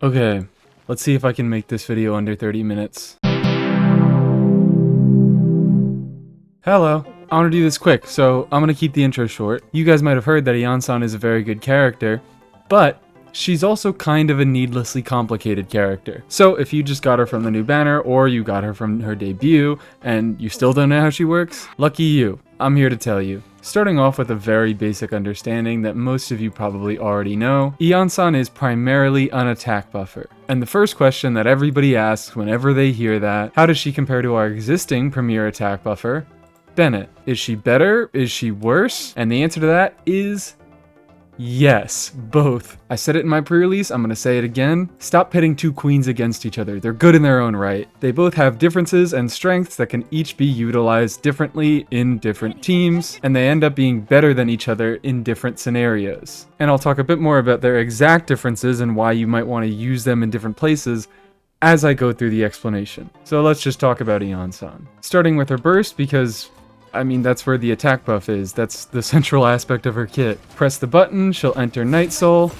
Okay, let's see if I can make this video under 30 minutes. Hello. I want to do this quick, so I'm going to keep the intro short. You guys might have heard that Iansan is a very good character, but she's also kind of a needlessly complicated character. So if you just got her from the new banner, or you got her from her debut, and you still don't know how she works, lucky you. I'm here to tell you. Starting off with a very basic understanding that most of you probably already know, Iansan is primarily an attack buffer. And the first question that everybody asks whenever they hear that, how does she compare to our existing premier attack buffer, Bennett? Is she better? Is she worse? And the answer to that is yes, both. I said it in my pre-release, I'm gonna say it again. Stop pitting two queens against each other. They're good in their own right. They both have differences and strengths that can each be utilized differently in different teams, and they end up being better than each other in different scenarios. And I'll talk a bit more about their exact differences and why you might want to use them in different places as I go through the explanation. So let's just talk about Iansan. Starting with her burst, because I mean, that's where the attack buff is. That's the central aspect of her kit. Press the button, she'll enter Night Soul,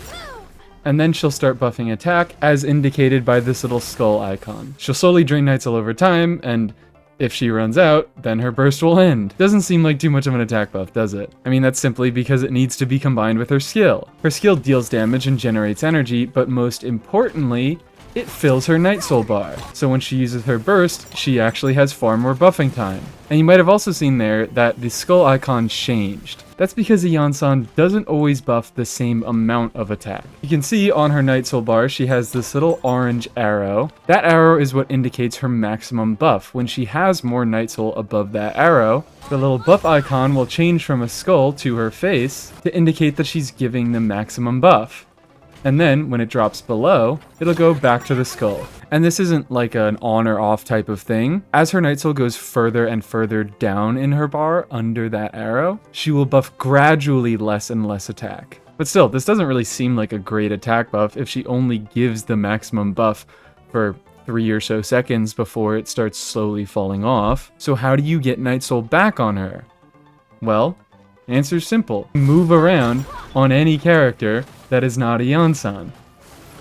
and then she'll start buffing attack, as indicated by this little skull icon. She'll slowly drain Night Soul over time, and if she runs out, then her burst will end. Doesn't seem like too much of an attack buff, does it? I mean, that's simply because it needs to be combined with her skill. Her skill deals damage and generates energy, but most importantly, it fills her Night Soul bar. So when she uses her burst, she actually has far more buffing time. And you might have also seen there that the skull icon changed. That's because Iansan doesn't always buff the same amount of attack. You can see on her Night Soul bar, she has this little orange arrow. That arrow is what indicates her maximum buff. When she has more Night Soul above that arrow, the little buff icon will change from a skull to her face to indicate that she's giving the maximum buff. And then, when it drops below, it'll go back to the skull. And this isn't like an on or off type of thing. As her Night Soul goes further and further down in her bar, under that arrow, she will buff gradually less and less attack. But still, this doesn't really seem like a great attack buff if she only gives the maximum buff for 3 or so seconds before it starts slowly falling off. So how do you get Night Soul back on her? Well, answer's simple. Move around on any character that is not Iansan.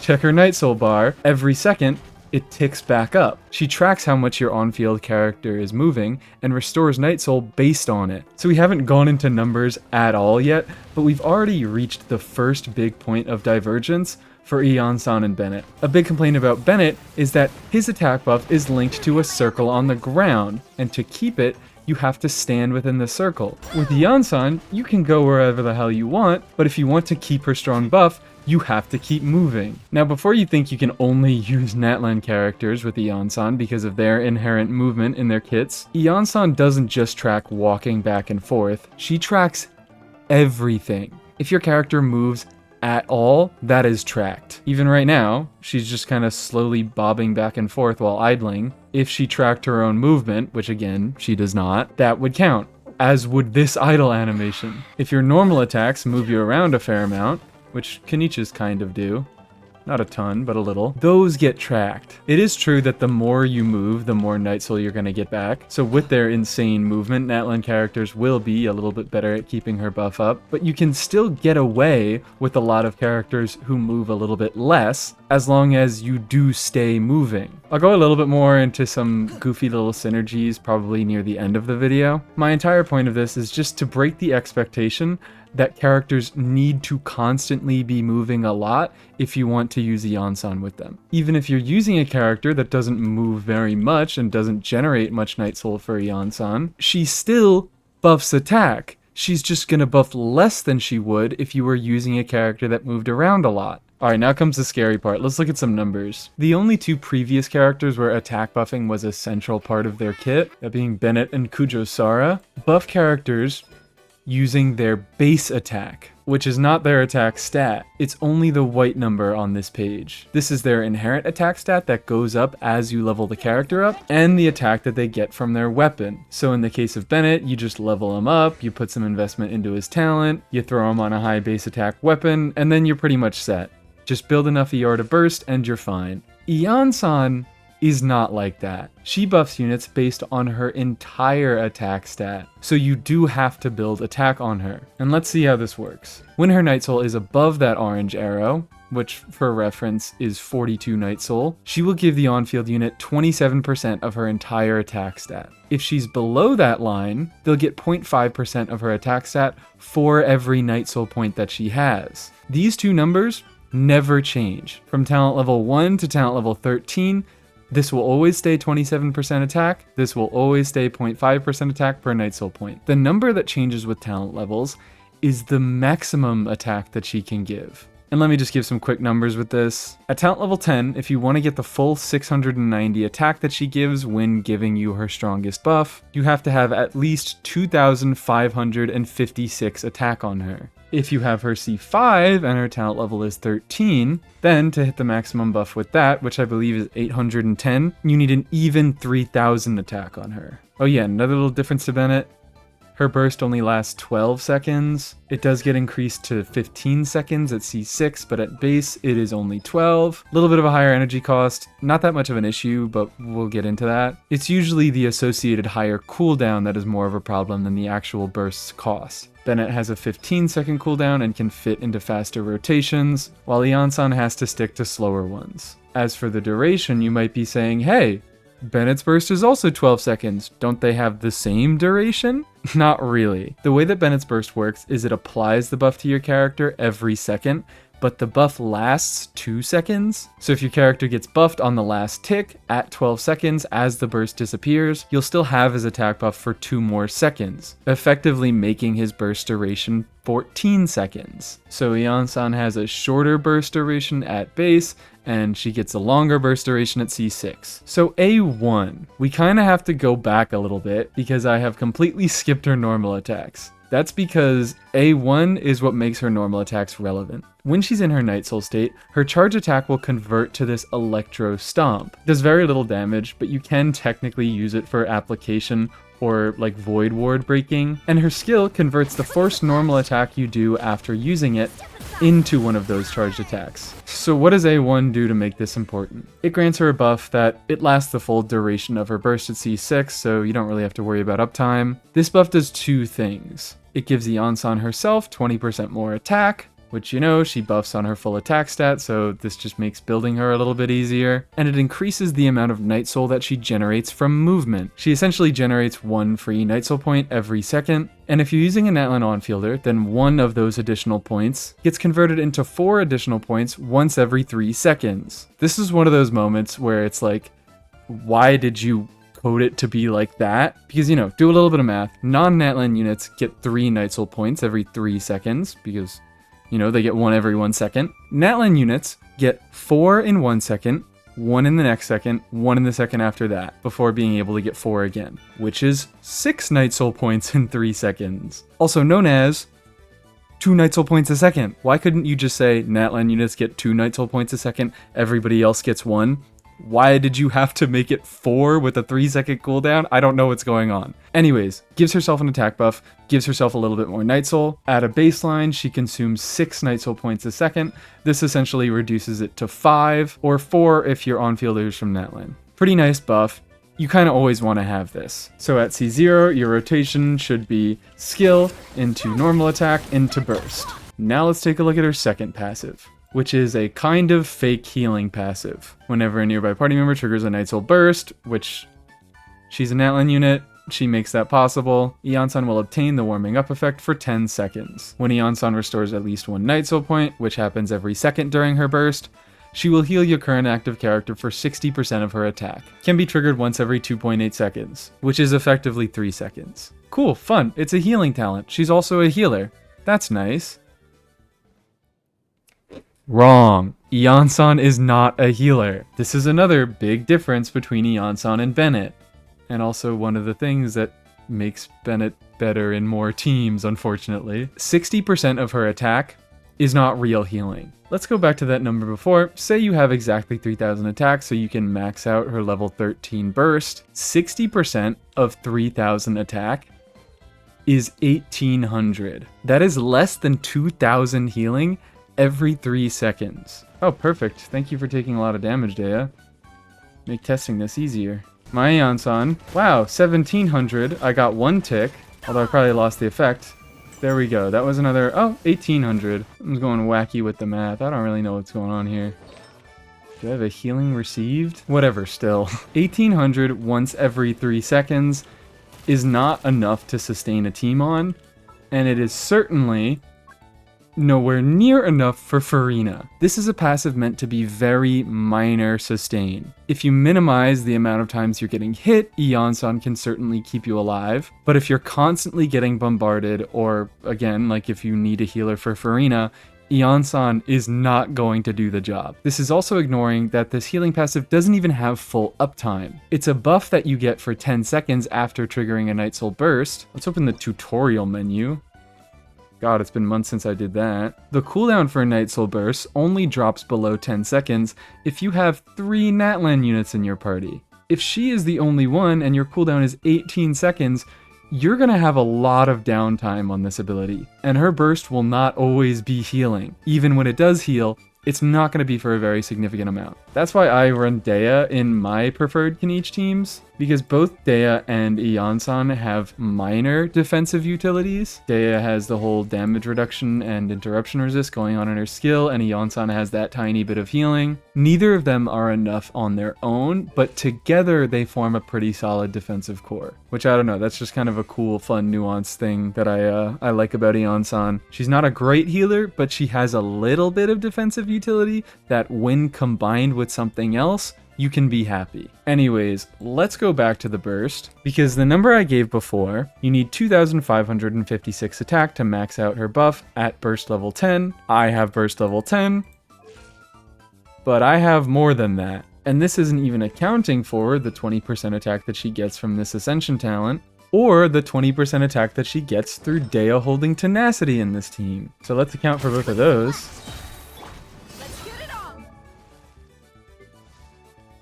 Check her Night Soul bar. Every second, it ticks back up. She tracks how much your on-field character is moving and restores Night Soul based on it. So we haven't gone into numbers at all yet, but we've already reached the first big point of divergence for Iansan and Bennett. A big complaint about Bennett is that his attack buff is linked to a circle on the ground, and to keep it, you have to stand within the circle. With Iansan, you can go wherever the hell you want, but if you want to keep her strong buff, you have to keep moving. Now, before you think you can only use Natlan characters with Iansan because of their inherent movement in their kits, Iansan doesn't just track walking back and forth, she tracks everything. If your character moves at all, that is tracked. Even right now, she's just kind of slowly bobbing back and forth while idling. If she tracked her own movement, which again, she does not, that would count, as would this idle animation. If your normal attacks move you around a fair amount, which Kanichas kind of do, not a ton, but a little, those get tracked. It is true that the more you move, the more Night Soul you're going to get back. So with their insane movement, Natlan characters will be a little bit better at keeping her buff up, but you can still get away with a lot of characters who move a little bit less, as long as you do stay moving. I'll go a little bit more into some goofy little synergies probably near the end of the video. My entire point of this is just to break the expectation that characters need to constantly be moving a lot if you want to use Iansan with them. Even if you're using a character that doesn't move very much and doesn't generate much Night Soul for Iansan, she still buffs attack. She's just gonna buff less than she would if you were using a character that moved around a lot. Alright, now comes the scary part. Let's look at some numbers. The only two previous characters where attack buffing was a central part of their kit, that being Bennett and Kujo-Sara, buff characters using their base attack, which is not their attack stat. It's only the white number on this page. This is their inherent attack stat that goes up as you level the character up, and the attack that they get from their weapon. So in the case of Bennett, you just level him up, you put some investment into his talent, you throw him on a high base attack weapon, and then you're pretty much set. Just build enough ER to burst, and you're fine. Iansan is not like that. She buffs units based on her entire attack stat, so you do have to build attack on her. And let's see how this works. When her Night Soul is above that orange arrow, which for reference is 42 Night Soul, she will give the on-field unit 27% of her entire attack stat. If she's below that line, they'll get 0.5% of her attack stat for every Night Soul point that she has. These two numbers never change. From talent level 1 to talent level 13, this will always stay 27% attack, this will always stay 0.5% attack per Night Soul point. The number that changes with talent levels is the maximum attack that she can give. And let me just give some quick numbers with this. At talent level 10, if you want to get the full 690 attack that she gives when giving you her strongest buff, you have to have at least 2,556 attack on her. If you have her C5 and her talent level is 13, then to hit the maximum buff with that, which I believe is 810, you need an even 3,000 attack on her. Oh yeah, another little difference to Bennett. Her burst only lasts 12 seconds. It does get increased to 15 seconds at C6, but at base it is only 12. A little bit of a higher energy cost, not that much of an issue, but we'll get into that. It's usually the associated higher cooldown that is more of a problem than the actual burst's cost. Bennett has a 15-second cooldown and can fit into faster rotations, while Iansan has to stick to slower ones. As for the duration, you might be saying, hey, Bennett's burst is also 12 seconds. Don't they have the same duration? Not really. The way that Bennett's burst works is it applies the buff to your character every second, but the buff lasts 2 seconds. So if your character gets buffed on the last tick at 12 seconds as the burst disappears, you'll still have his attack buff for 2 more seconds, effectively making his burst duration 14 seconds. So Iansan has a shorter burst duration at base, and she gets a longer burst duration at C6. So A1, we kind of have to go back a little bit because I have completely skipped her normal attacks. That's because A1 is what makes her normal attacks relevant. When she's in her Night Soul state, her charge attack will convert to this Electro Stomp. It does very little damage, but you can technically use it for application or like Void Ward breaking, and her skill converts the first normal attack you do after using it into one of those charged attacks. So what does A1 do to make this important? It grants her a buff that it lasts the full duration of her burst at C6, so you don't really have to worry about uptime. This buff does 2 things. It gives Iansan herself 20% more attack, which, you know, she buffs on her full attack stat, so this just makes building her a little bit easier. And it increases the amount of Night Soul that she generates from movement. She essentially generates 1 free Night Soul point every second, and if you're using a Natlan on-fielder, then 1 of those additional points gets converted into 4 additional points once every 3 seconds. This is one of those moments where it's like, why did you code it to be like that? Because, you know, do a little bit of math. Non-Natlan units get 3 Night Soul points every 3 seconds, because, you know, they get 1 every 1 second. Natlan units get 4 in 1 second, 1 in the next second, 1 in the second after that, before being able to get 4 again, which is 6 Night Soul points in 3 seconds. Also known as 2 Night Soul points a second. Why couldn't you just say Natlan units get 2 Night Soul points a second, everybody else gets 1? Why did you have to make it 4 with a 3-second cooldown? I don't know what's going on. Anyways, gives herself an attack buff, gives herself a little bit more Night Soul. At a baseline, she consumes 6 Night Soul points a second. This essentially reduces it to 5, or 4 if you're on-fielders from Natlan. Pretty nice buff. You kind of always want to have this. So at C0, your rotation should be skill into normal attack into burst. Now let's take a look at her second passive, which is a kind of fake healing passive. Whenever a nearby party member triggers a Night Soul burst, which she's a Natlan unit, she makes that possible, Iansan will obtain the warming up effect for 10 seconds. When Iansan restores at least 1 Night Soul point, which happens every second during her burst, she will heal your current active character for 60% of her attack. Can be triggered once every 2.8 seconds, which is effectively 3 seconds. Cool, fun, it's a healing talent. She's also a healer. That's nice. Wrong. Iansan is not a healer. This is another big difference between Iansan and Bennett. And also one of the things that makes Bennett better in more teams, unfortunately. 60% of her attack is not real healing. Let's go back to that number before. Say you have exactly 3,000 attack, so you can max out her level 13 burst. 60% of 3,000 attack is 1,800. That is less than 2,000 healing every 3 seconds. Oh, perfect. Thank you for taking a lot of damage, Dea. Make testing this easier. My Iansan, wow, 1,700. I got 1 tick, although I probably lost the effect. There we go. That was another, oh, 1800. I'm going wacky with the math. I don't really know what's going on here. Do I have a healing received? Whatever, still. 1800 once every 3 seconds is not enough to sustain a team on, and it is certainly nowhere near enough for Farina. This is a passive meant to be very minor sustain. If you minimize the amount of times you're getting hit, Iansan can certainly keep you alive, but if you're constantly getting bombarded, or again, like if you need a healer for Farina, Iansan is not going to do the job. This is also ignoring that this healing passive doesn't even have full uptime. It's a buff that you get for 10 seconds after triggering a Night Soul Burst. Let's open the tutorial menu. God, it's been months since I did that. The cooldown for a Night Soul Burst only drops below 10 seconds if you have 3 Natlan units in your party. If she is the only one and your cooldown is 18 seconds, you're gonna have a lot of downtime on this ability, and her burst will not always be healing. Even when it does heal, it's not gonna be for a very significant amount. That's why I run Dea in my preferred Kniich teams, because both Dea and Iansan have minor defensive utilities. Dea has the whole damage reduction and interruption resist going on in her skill, and Iansan has that tiny bit of healing. Neither of them are enough on their own, but together they form a pretty solid defensive core, which I don't know, that's just kind of a cool, fun, nuanced thing that I like about Iansan. She's not a great healer, but she has a little bit of defensive utility that when combined with something else, you can be happy. Anyways, let's go back to the burst, because the number I gave before, you need 2,556 attack to max out her buff at burst level 10. I have burst level 10, but I have more than that. And this isn't even accounting for the 20% attack that she gets from this Ascension talent, or the 20% attack that she gets through Dea holding Tenacity in this team. So let's account for both of those.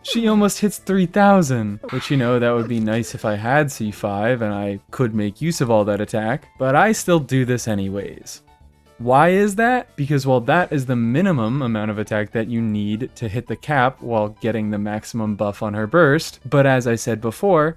She almost hits 3,000, which, you know, that would be nice if I had C5 and I could make use of all that attack, but I still do this anyways. Why is that? Because, well, that is the minimum amount of attack that you need to hit the cap while getting the maximum buff on her burst, but as I said before,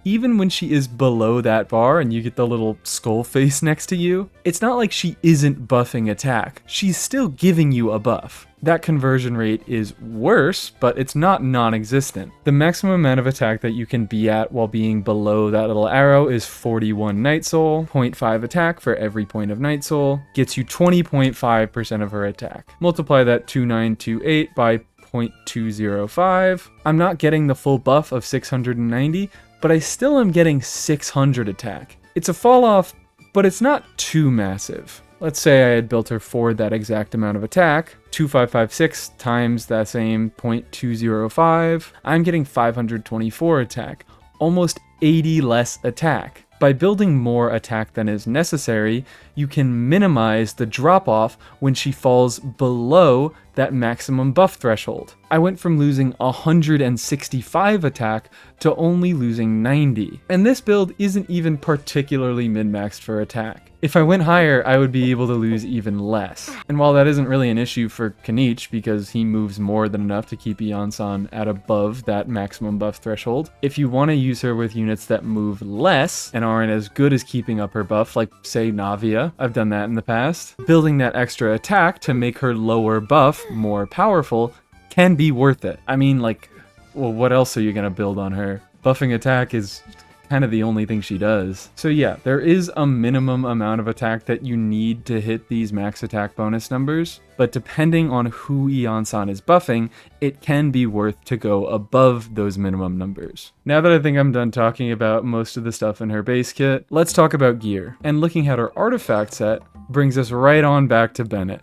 even when she is below that bar and you get the little skull face next to you, it's not like she isn't buffing attack. She's still giving you a buff. That conversion rate is worse, but it's not non-existent. The maximum amount of attack that you can be at while being below that little arrow is 41 Night Soul. 0.5 attack for every point of Night Soul gets you 20.5% of her attack. Multiply that 2928 by 0.205. I'm not getting the full buff of 690, but I still am getting 600 attack. It's a fall off, but it's not too massive. Let's say I had built her for that exact amount of attack, 2556 times that same 0.205, I'm getting 524 attack, almost 80 less attack. By building more attack than is necessary, you can minimize the drop-off when she falls below that maximum buff threshold. I went from losing 165 attack to only losing 90. And this build isn't even particularly min-maxed for attack. If I went higher, I would be able to lose even less. And while that isn't really an issue for Kniich because he moves more than enough to keep Iansan at above that maximum buff threshold, if you want to use her with units that move less and aren't as good as keeping up her buff, like say Navia, I've done that in the past, building that extra attack to make her lower buff more powerful can be worth it. I mean, like, well, what else are you gonna build on her? Buffing attack is kind of the only thing she does. So yeah, there is a minimum amount of attack that you need to hit these max attack bonus numbers, but depending on who Iansan is buffing, it can be worth to go above those minimum numbers. Now that I think I'm done talking about most of the stuff in her base kit, let's talk about gear. And looking at her artifact set brings us right on back to Bennett.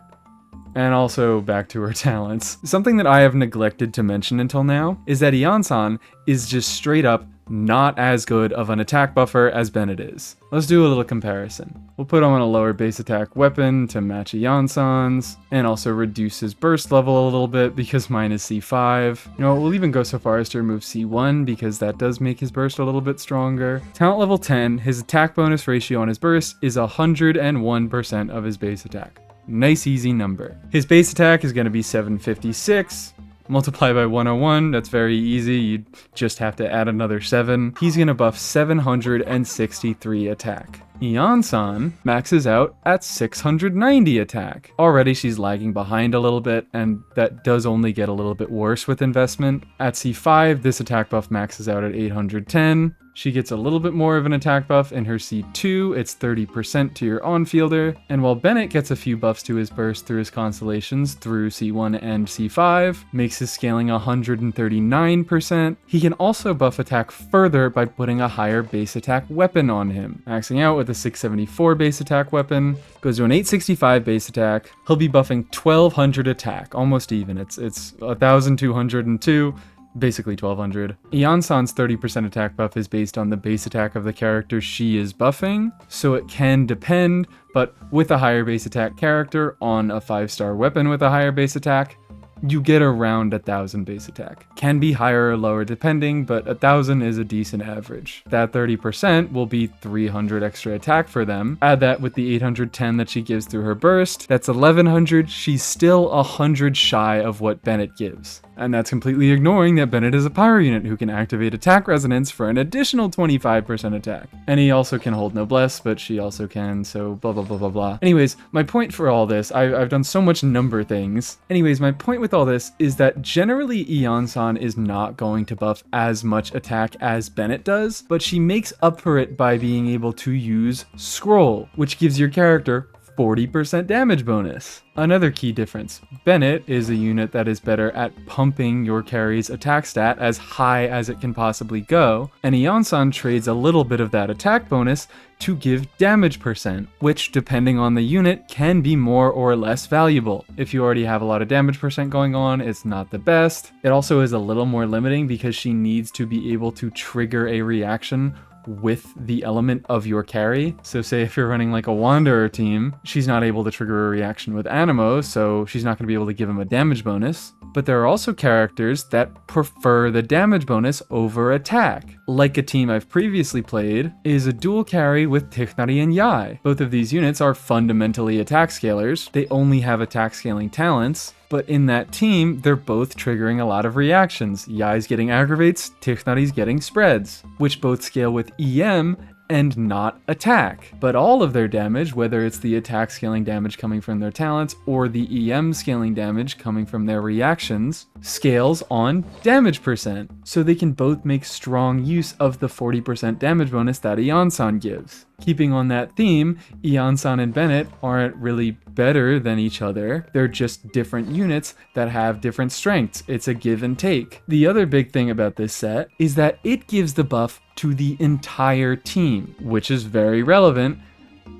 And also back to her talents. Something that I have neglected to mention until now is that Iansan is just straight up not as good of an attack buffer as Bennett is. Let's do a little comparison. We'll put on a lower base attack weapon to match Iansan's, and also reduce his burst level a little bit because mine is C5. You know, we'll even go so far as to remove C1 because that does make his burst a little bit stronger. Talent level 10, his attack bonus ratio on his burst is 101% of his base attack. Nice easy number. His base attack is going to be 756, multiply by 101, that's very easy, you just have to add another 7. He's gonna buff 763 attack. Iansan maxes out at 690 attack. Already she's lagging behind a little bit, and that does only get a little bit worse with investment. At C5, this attack buff maxes out at 810. She gets a little bit more of an attack buff in her C2, it's 30% to your on-fielder, and while Bennett gets a few buffs to his burst through his constellations through C1 and C5, makes his scaling 139%, he can also buff attack further by putting a higher base attack weapon on him. Maxing out with a 674 base attack weapon, goes to an 865 base attack, he'll be buffing 1200 attack, almost even, it's 1202, basically 1200. Iansan's 30% attack buff is based on the base attack of the character she is buffing, so it can depend, but with a higher base attack character on a 5-star weapon with a higher base attack, you get around 1000 base attack. Can be higher or lower depending, but 1000 is a decent average. That 30% will be 300 extra attack for them. Add that with the 810 that she gives through her burst, that's 1100. She's still 100 shy of what Bennett gives. And that's completely ignoring that Bennett is a pyro unit who can activate attack resonance for an additional 25% attack. And he also can hold noblesse, but she also can, so blah blah blah blah blah. Anyways, my point for all this, I've done so much number things. Anyways, my point with all this is that generally Iansan is not going to buff as much attack as Bennett does, but she makes up for it by being able to use Scroll, which gives your character 40% damage bonus. Another key difference, Bennett is a unit that is better at pumping your carry's attack stat as high as it can possibly go, and Iansan trades a little bit of that attack bonus to give damage percent, which depending on the unit can be more or less valuable. If you already have a lot of damage percent going on, it's not the best. It also is a little more limiting because she needs to be able to trigger a reaction with the element of your carry. So say if you're running like a Wanderer team, she's not able to trigger a reaction with Animo, so she's not going to be able to give him a damage bonus. But there are also characters that prefer the damage bonus over attack. Like a team I've previously played is a dual carry with Tichnari and Yai. Both of these units are fundamentally attack scalers. They only have attack scaling talents, but in that team, they're both triggering a lot of reactions. Yai's getting aggravates, Tichnari's getting spreads, which both scale with EM and not attack. But all of their damage, whether it's the attack scaling damage coming from their talents or the EM scaling damage coming from their reactions, scales on damage percent. So they can both make strong use of the 40% damage bonus that Iansan gives. Keeping on that theme, Iansan and Bennett aren't really better than each other. They're just different units that have different strengths. It's a give and take. The other big thing about this set is that it gives the buff to the entire team, which is very relevant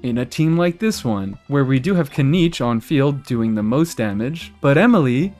in a team like this one, where we do have Kanich on field doing the most damage, but Emily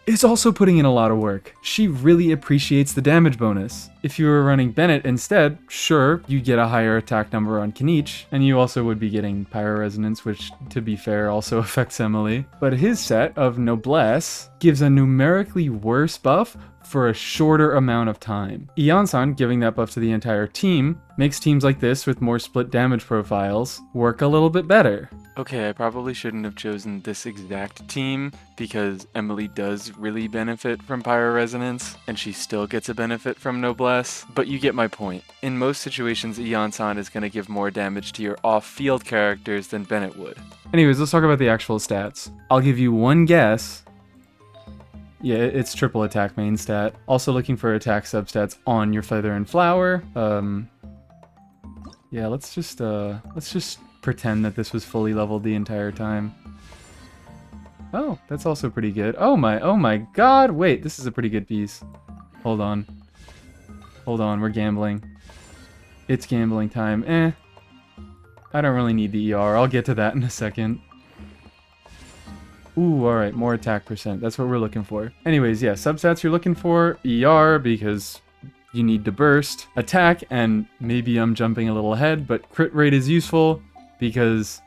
is also putting in a lot of work. She really appreciates the damage bonus. If you were running Bennett instead, sure, you'd get a higher attack number on Kanich, and you also would be getting Pyro Resonance, which, to be fair, also affects Emily. But his set of Noblesse gives a numerically worse buff for a shorter amount of time. Iansan giving that buff to the entire team makes teams like this with more split damage profiles work a little bit better. Okay, I probably shouldn't have chosen this exact team because Emily does really benefit from Pyro Resonance and she still gets a benefit from Noblesse, but you get my point. In most situations, Iansan is going to give more damage to your off-field characters than Bennett would. Anyways, let's talk about the actual stats. I'll give you one guess. Yeah, it's triple attack main stat. Also looking for attack substats on your Feather and Flower. Yeah, let's just pretend that this was fully leveled the entire time. Oh, that's also pretty good. Oh my god, wait, this is a pretty good piece. Hold on, we're gambling. It's gambling time. I don't really need the ER, I'll get to that in a second. Ooh, alright, more attack percent. That's what we're looking for. Anyways, yeah, substats you're looking for. ER, because you need to burst. Attack, and maybe I'm jumping a little ahead, but crit rate is useful because...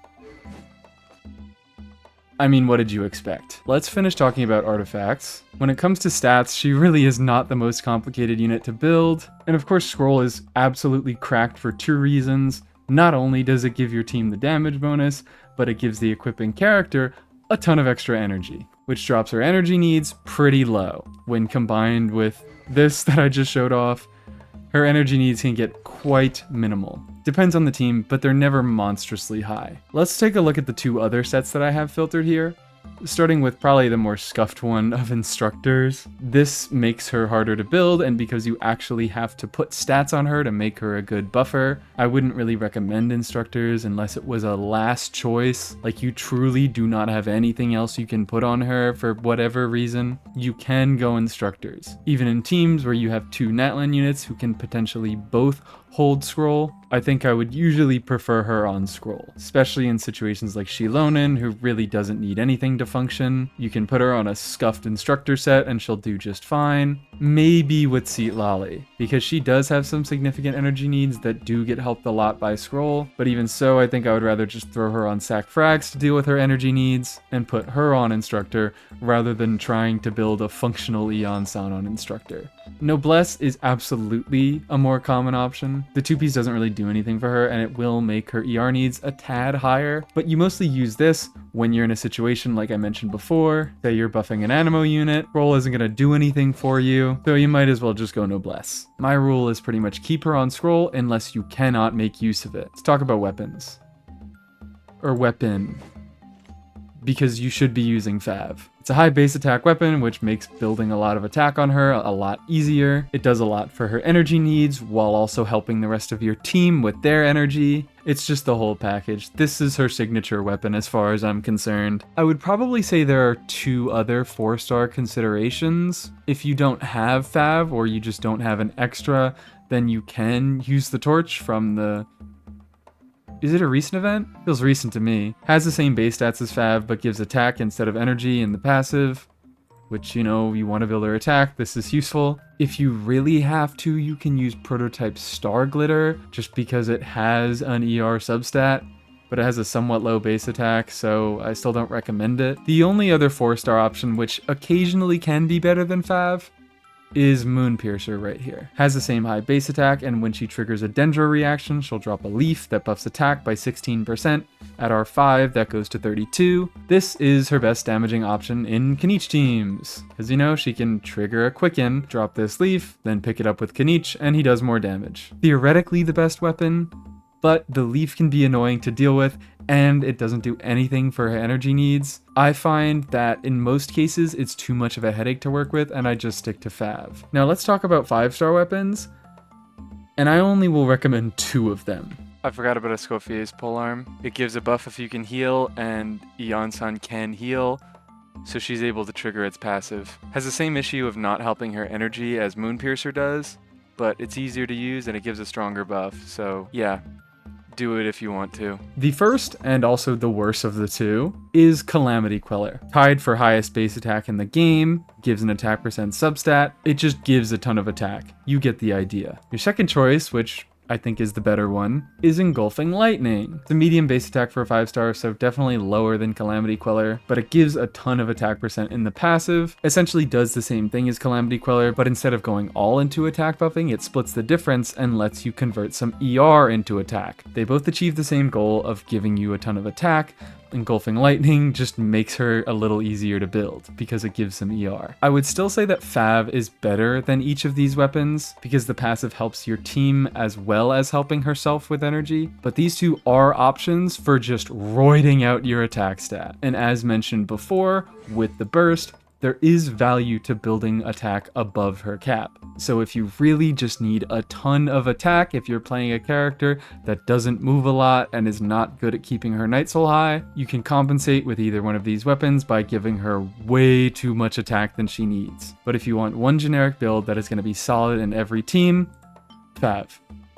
I mean, what did you expect? Let's finish talking about artifacts. When it comes to stats, she really is not the most complicated unit to build. And of course, Scroll is absolutely cracked for two reasons. Not only does it give your team the damage bonus, but it gives the equipping character a ton of extra energy. which drops her energy needs pretty low. When combined with this that I just showed off, her energy needs can get quite minimal. Depends on the team, but they're never monstrously high. Let's take a look at the two other sets that I have filtered here. Starting with probably the more scuffed one of instructors. This makes her harder to build, and because you actually have to put stats on her to make her a good buffer, I wouldn't really recommend instructors unless it was a last choice. Like you truly do not have anything else you can put on her for whatever reason. You can go instructors. Even in teams where you have two Natlan units who can potentially both hold scroll, I think I would usually prefer her on scroll, especially in situations like Shilonen, who really doesn't need anything to function. You can put her on a scuffed instructor set and she'll do just fine. Maybe with Seatlali, because she does have some significant energy needs that do get helped a lot by scroll, but even so, I think I would rather just throw her on sack frags to deal with her energy needs and put her on instructor rather than trying to build a functional Iansan on instructor. Noblesse is absolutely a more common option. The 2-piece doesn't really do anything for her, and it will make her ER needs a tad higher, but you mostly use this when you're in a situation like I mentioned before. Say you're buffing an Animo unit, scroll isn't going to do anything for you, so you might as well just go Noblesse. My rule is pretty much keep her on scroll unless you cannot make use of it. Let's talk about weapons. Or weapon. Because you should be using Fav. It's a high base attack weapon, which makes building a lot of attack on her a lot easier. It does a lot for her energy needs, while also helping the rest of your team with their energy. It's just the whole package. This is her signature weapon as far as I'm concerned. I would probably say there are two other 4-star considerations. If you don't have Fav, or you just don't have an extra, then you can use the torch from the... Is it a recent event? Feels recent to me. Has the same base stats as Fav, but gives attack instead of energy in the passive, which, you know, you want to build her attack. This is useful. If you really have to, you can use Prototype Star Glitter, just because it has an ER substat, but it has a somewhat low base attack, so I still don't recommend it. The only other 4-star option, which occasionally can be better than Fav, is Moonpiercer right here. Has the same high base attack, and when she triggers a Dendro reaction, she'll drop a leaf that buffs attack by 16%. At R5, that goes to 32. This is her best damaging option in Kniich teams, because you know, she can trigger a Quicken, drop this leaf, then pick it up with Kniich, and he does more damage. Theoretically the best weapon, but the leaf can be annoying to deal with, and it doesn't do anything for her energy needs. I find that in most cases, it's too much of a headache to work with, and I just stick to Fav. Now let's talk about 5-star weapons, and I only will recommend 2 of them. I forgot about Escoffier's polearm. It gives a buff if you can heal, and Iansan can heal, so she's able to trigger its passive. Has the same issue of not helping her energy as Moonpiercer does, but it's easier to use and it gives a stronger buff, so yeah. Do it if you want to. The first, and also the worst of the two, is Calamity Queller. Tied for highest base attack in the game, gives an attack percent substat, it just gives a ton of attack. You get the idea. Your second choice, which I think is the better one, is Engulfing Lightning. It's a medium base attack for a 5-star, so definitely lower than Calamity Queller, but it gives a ton of attack percent in the passive. Essentially does the same thing as Calamity Queller, but instead of going all into attack buffing, it splits the difference and lets you convert some ER into attack. They both achieve the same goal of giving you a ton of attack. Engulfing Lightning just makes her a little easier to build because it gives some ER. I would still say that Fav is better than each of these weapons because the passive helps your team as well as helping herself with energy, but these two are options for just roiding out your attack stat. And as mentioned before, with the burst, there is value to building attack above her cap. So if you really just need a ton of attack, if you're playing a character that doesn't move a lot and is not good at keeping her Night Soul high, you can compensate with either one of these weapons by giving her way too much attack than she needs. But if you want one generic build that is going to be solid in every team, Fav.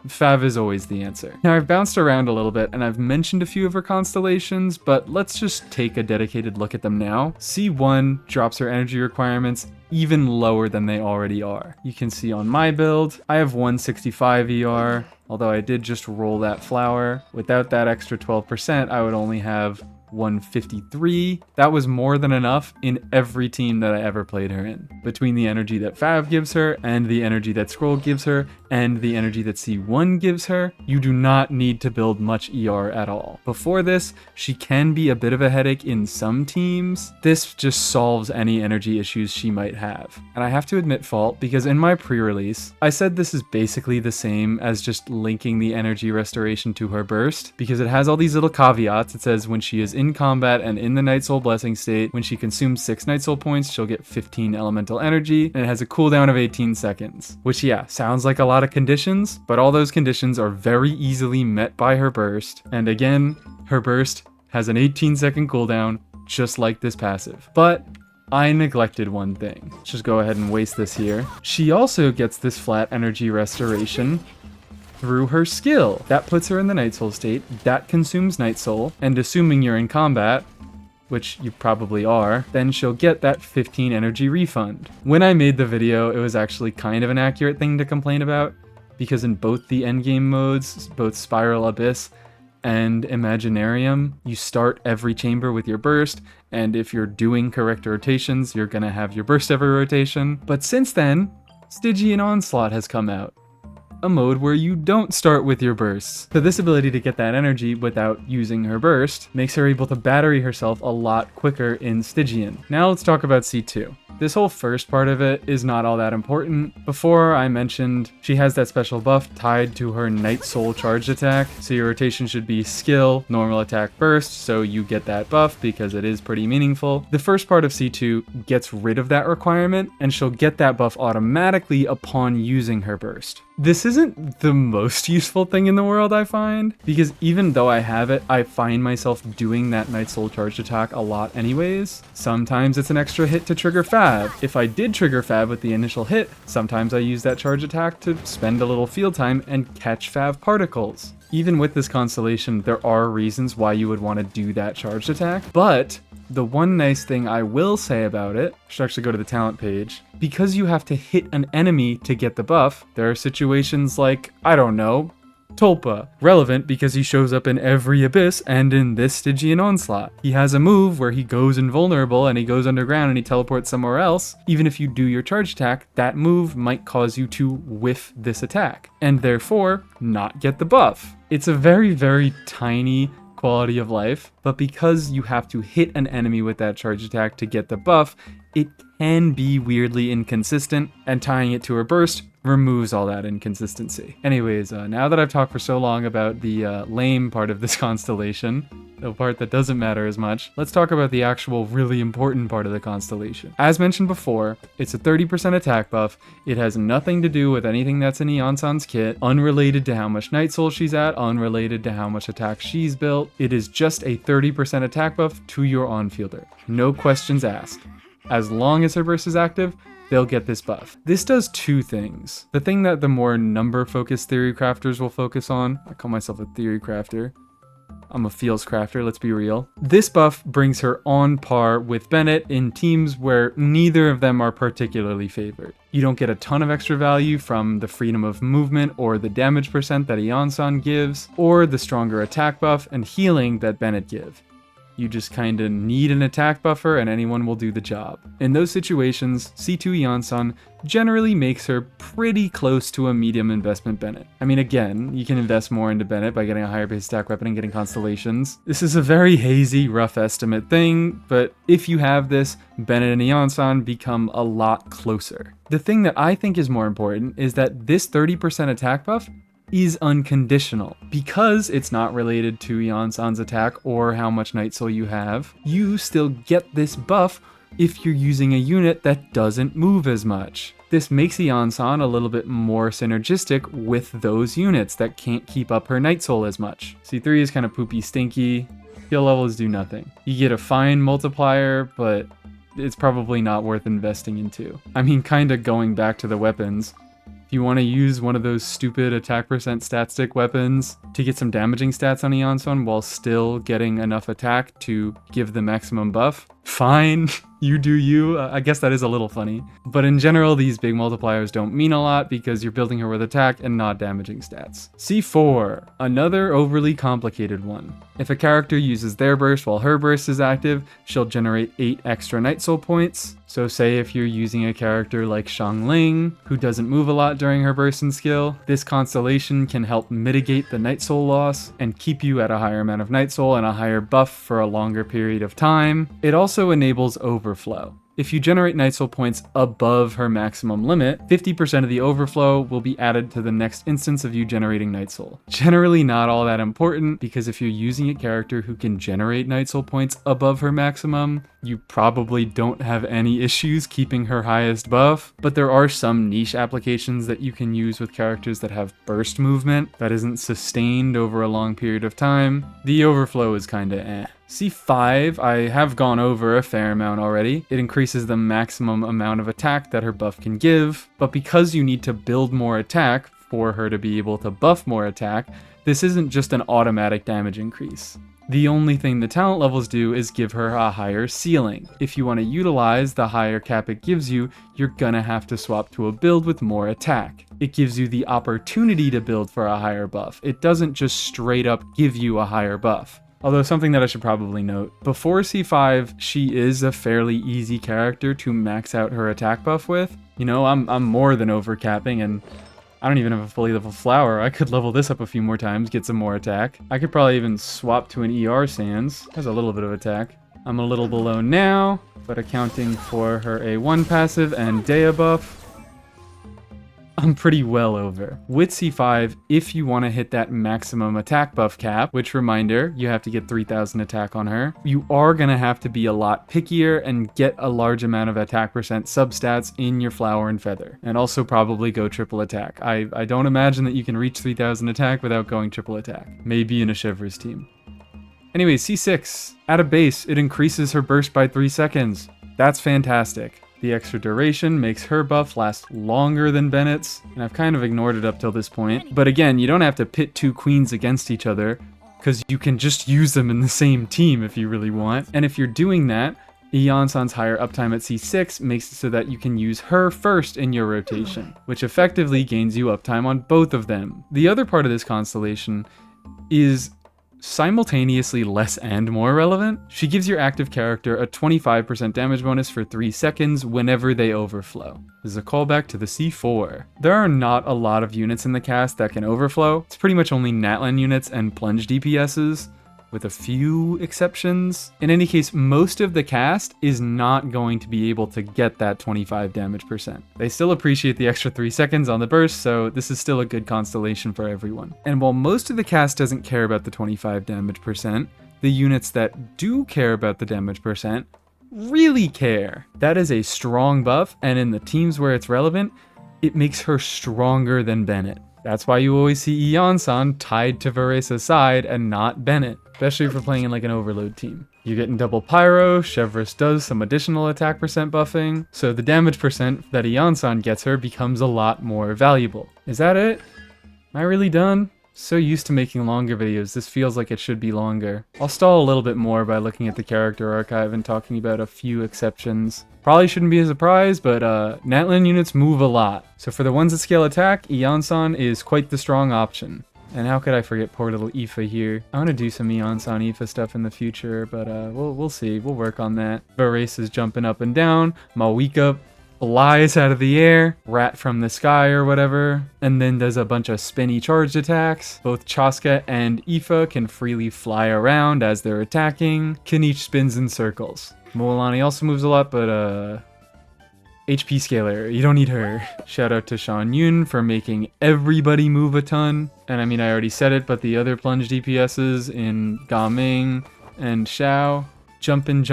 Fav is always the answer. Now I've bounced around a little bit and I've mentioned a few of her constellations, but let's just take a dedicated look at them now. C1 drops her energy requirements even lower than they already are. You can see on my build, I have 165 although I did just roll that flower. Without that extra 12%, I would only have 153. That was more than enough in every team that I ever played her in. Between the energy that Fav gives her, and the energy that Scroll gives her, and the energy that C1 gives her, you do not need to build much ER at all. Before this, she can be a bit of a headache in some teams. This just solves any energy issues she might have. And I have to admit fault, because in my pre-release, I said this is basically the same as just linking the energy restoration to her burst, because it has all these little caveats. It says when she is in combat and in the Night Soul Blessing state, when she consumes 6 Night Soul points, she'll get 15 elemental energy, and it has a cooldown of 18 seconds. Which, yeah, sounds like a lot of conditions, but all those conditions are very easily met by her burst. And again, her burst has an 18-second cooldown, just like this passive. But I neglected one thing. Let's just go ahead and waste this here. She also gets this flat energy restoration through her skill. That puts her in the Night Soul state, that consumes Night Soul, and assuming you're in combat, which you probably are, then she'll get that 15 energy refund. When I made the video, it was actually kind of an accurate thing to complain about, because in both the endgame modes, both Spiral Abyss and Imaginarium, you start every chamber with your burst, and if you're doing correct rotations, you're gonna have your burst every rotation. But since then, Stygian Onslaught has come out, a mode where you don't start with your bursts. So this ability to get that energy without using her burst makes her able to battery herself a lot quicker in Stygian. Now let's talk about C2. This whole first part of it is not all that important. Before I mentioned she has that special buff tied to her Night Soul charged attack, so your rotation should be skill, normal attack, burst, so you get that buff because it is pretty meaningful. The first part of C2 gets rid of that requirement, and she'll get that buff automatically upon using her burst. This isn't the most useful thing in the world, I find, because even though I have it, I find myself doing that Night Soul charged attack a lot anyways. Sometimes it's an extra hit to trigger Fav. If I did trigger Fav with the initial hit, sometimes I use that charge attack to spend a little field time and catch Fav particles. Even with this constellation, there are reasons why you would want to do that charged attack, but the one nice thing I will say about it, I should actually go to the talent page, because you have to hit an enemy to get the buff, there are situations like, I don't know, Tulpa. Relevant because he shows up in every Abyss and in this Stygian Onslaught. He has a move where he goes invulnerable and he goes underground and he teleports somewhere else. Even if you do your charge attack, that move might cause you to whiff this attack, and therefore not get the buff. It's a very, very tiny quality of life, but because you have to hit an enemy with that charge attack to get the buff, it can be weirdly inconsistent, and tying it to her burst removes all that inconsistency. Anyways, now that I've talked for so long about the lame part of this constellation, the part that doesn't matter as much, let's talk about the actual really important part of the constellation. As mentioned before, it's a 30% attack buff. It has nothing to do with anything that's in Iansan's kit, unrelated to how much Night Soul she's at, unrelated to how much attack she's built. It is just a 30% attack buff to your on-fielder. No questions asked. As long as her burst is active, they'll get this buff. This does two things. The thing that the more number-focused theory crafters will focus on, I call myself a theory crafter, I'm a feels crafter, let's be real. This buff brings her on par with Bennett in teams where neither of them are particularly favored. You don't get a ton of extra value from the freedom of movement or the damage percent that Iansan gives, or the stronger attack buff and healing that Bennett give. You just kinda need an attack buffer and anyone will do the job. In those situations, C2 Iansan generally makes her pretty close to a medium investment Bennett. I mean, again, you can invest more into Bennett by getting a higher base attack weapon and getting constellations. This is a very hazy, rough estimate thing, but if you have this, Bennett and Iansan become a lot closer. The thing that I think is more important is that this 30% attack buff is unconditional. Because it's not related to Iansan's attack or how much Night Soul you have, you still get this buff if you're using a unit that doesn't move as much. This makes Iansan a little bit more synergistic with those units that can't keep up her Night Soul as much. C3 is kind of poopy stinky, skill levels do nothing. You get a fine multiplier, but it's probably not worth investing into. I mean, kinda going back to the weapons, if you want to use one of those stupid attack percent stat stick weapons to get some damaging stats on Iansan while still getting enough attack to give the maximum buff, fine. You do you. I guess that is a little funny. But in general, these big multipliers don't mean a lot because you're building her with attack and not damaging stats. C4, another overly complicated one. If a character uses their burst while her burst is active, she'll generate 8 extra Night Soul points. So say if you're using a character like Xiangling, who doesn't move a lot during her burst and skill, this constellation can help mitigate the Night Soul loss and keep you at a higher amount of Night Soul and a higher buff for a longer period of time. It also enables overflow. If you generate Night Soul points above her maximum limit, 50% of the overflow will be added to the next instance of you generating Night Soul. Generally not all that important, because if you're using a character who can generate Night Soul points above her maximum, you probably don't have any issues keeping her highest buff. But there are some niche applications that you can use with characters that have burst movement that isn't sustained over a long period of time. The overflow is kinda eh. C5, I have gone over a fair amount already. It increases the maximum amount of attack that her buff can give, but because you need to build more attack for her to be able to buff more attack, this isn't just an automatic damage increase. The only thing the talent levels do is give her a higher ceiling. If you want to utilize the higher cap it gives you, you're gonna have to swap to a build with more attack. It gives you the opportunity to build for a higher buff. It doesn't just straight up give you a higher buff. Although something that I should probably note, before C5, she is a fairly easy character to max out her attack buff with. You know, I'm more than overcapping, and I don't even have a fully level flower. I could level this up a few more times, get some more attack. I could probably even swap to an ER Sans. Has a little bit of attack. I'm a little below now, but accounting for her A1 passive and Dea buff, I'm pretty well over. With C5, if you want to hit that maximum attack buff cap, which reminder, you have to get 3000 attack on her, you are going to have to be a lot pickier and get a large amount of attack percent substats in your flower and feather. And also probably go triple attack. I don't imagine that you can reach 3000 attack without going triple attack. Maybe in a Chevreuse team. Anyway, C6. At a base, it increases her burst by 3 seconds. That's fantastic. The extra duration makes her buff last longer than Bennett's, and I've kind of ignored it up till this point. But again, you don't have to pit 2 queens against each other, because you can just use them in the same team if you really want. And if you're doing that, Iansan's higher uptime at C6 makes it so that you can use her first in your rotation, which effectively gains you uptime on both of them. The other part of this constellation is simultaneously less and more relevant. She gives your active character a 25% damage bonus for 3 seconds whenever they overflow. This is a callback to the C4. There are not a lot of units in the cast that can overflow. It's pretty much only Natlan units and plunge DPSs, with a few exceptions. In any case, most of the cast is not going to be able to get that 25 damage percent. They still appreciate the extra 3 seconds on the burst, so this is still a good constellation for everyone. And while most of the cast doesn't care about the 25 damage percent, the units that do care about the damage percent really care. That is a strong buff, and in the teams where it's relevant, it makes her stronger than Bennett. That's why you always see Iansan tied to Veresa's side and not Bennett, especially if we're playing in like an overload team. You're getting double pyro, Chevreuse does some additional attack percent buffing, so the damage percent that Iansan gets her becomes a lot more valuable. Is that it? Am I really done? So used to making longer videos, this feels like it should be longer. I'll stall a little bit more by looking at the character archive and talking about a few exceptions. Probably shouldn't be a surprise, but Natlan units move a lot. So for the ones that scale attack, Iansan is quite the strong option. And how could I forget poor little Aoife here? I want to do some Iansan Aoife stuff in the future, but we'll see. We'll work on that. Varese is jumping up and down. Mawika flies out of the air, rat from the sky or whatever, and then does a bunch of spinny charged attacks. Both Chaska and Aoife can freely fly around as they're attacking. Kaniche spins in circles. Moalani also moves a lot, but HP scaler, you don't need her. Shout out to Sean Yun for making everybody move a ton. And I mean, I already said it, but the other plunge DPSs in Gaming and Xiao, jumpin'.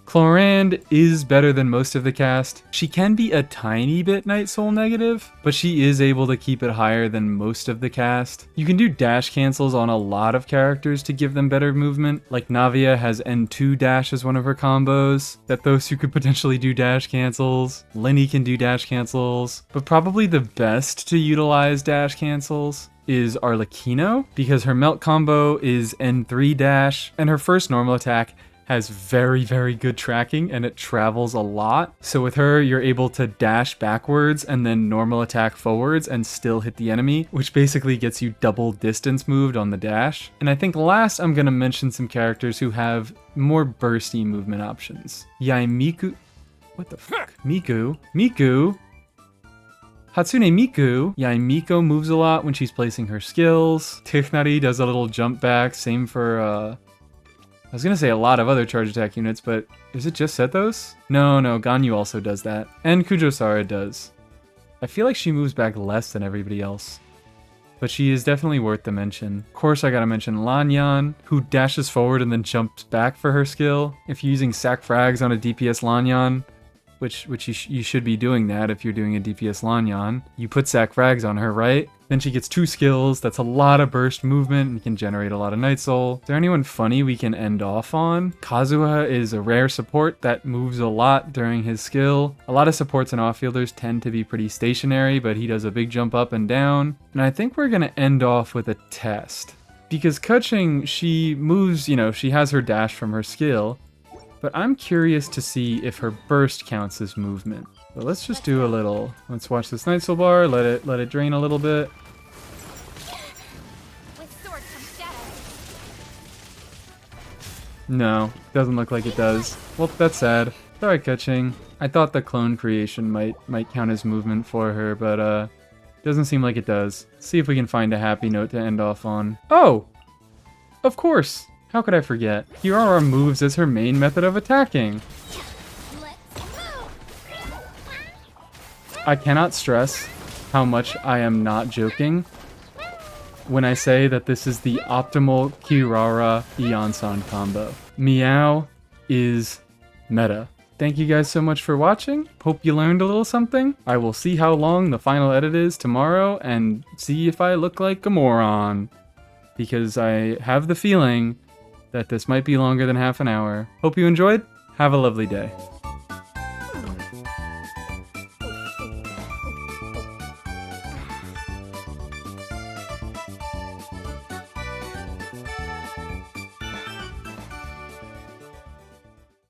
Chlorand is better than most of the cast. She can be a tiny bit Night Soul negative, but she is able to keep it higher than most of the cast. You can do dash cancels on a lot of characters to give them better movement. Like Navia has N2 dash as one of her combos. Thethos, you could potentially do dash cancels. Lenny can do dash cancels. But probably the best to utilize dash cancels is Arlecchino, because her melt combo is N3 dash, and her first normal attack has very, very good tracking and it travels a lot. So with her, you're able to dash backwards and then normal attack forwards and still hit the enemy, which basically gets you double distance moved on the dash. And I think last I'm gonna mention some characters who have more bursty movement options. Miku, what the fuck? Miku. Hatsune Miku, Miko moves a lot when she's placing her skills. Tichnari does a little jump back, same for, I was gonna say a lot of other charge attack units, but is it just Sethos? No, Ganyu also does that. And Kujosara does. I feel like she moves back less than everybody else, but she is definitely worth the mention. Of course, I gotta mention Lanyan, who dashes forward and then jumps back for her skill. If you're using sac frags on a DPS Lanyan, which you should be doing that if you're doing a DPS Lanyan. You put sac frags on her, right? Then she gets 2 skills, that's a lot of burst movement and can generate a lot of Night Soul. Is there anyone funny we can end off on? Kazuha is a rare support that moves a lot during his skill. A lot of supports and off-fielders tend to be pretty stationary, but he does a big jump up and down. And I think we're gonna end off with a test. Because Keqing, she moves, she has her dash from her skill, but I'm curious to see if her burst counts as movement. So let's just do a little. Let's watch this Night Soul bar. Let it drain a little bit. No, doesn't look like it does. Well, that's sad. Sorry, Keqing. I thought the clone creation might count as movement for her, but doesn't seem like it does. Let's see if we can find a happy note to end off on. Oh, of course. How could I forget? Kirara moves as her main method of attacking. I cannot stress how much I am not joking when I say that this is the optimal Kirara Iansan combo. Meow is meta. Thank you guys so much for watching. Hope you learned a little something. I will see how long the final edit is tomorrow and see if I look like a moron, because I have the feeling that this might be longer than half an hour. Hope you enjoyed. Have a lovely day.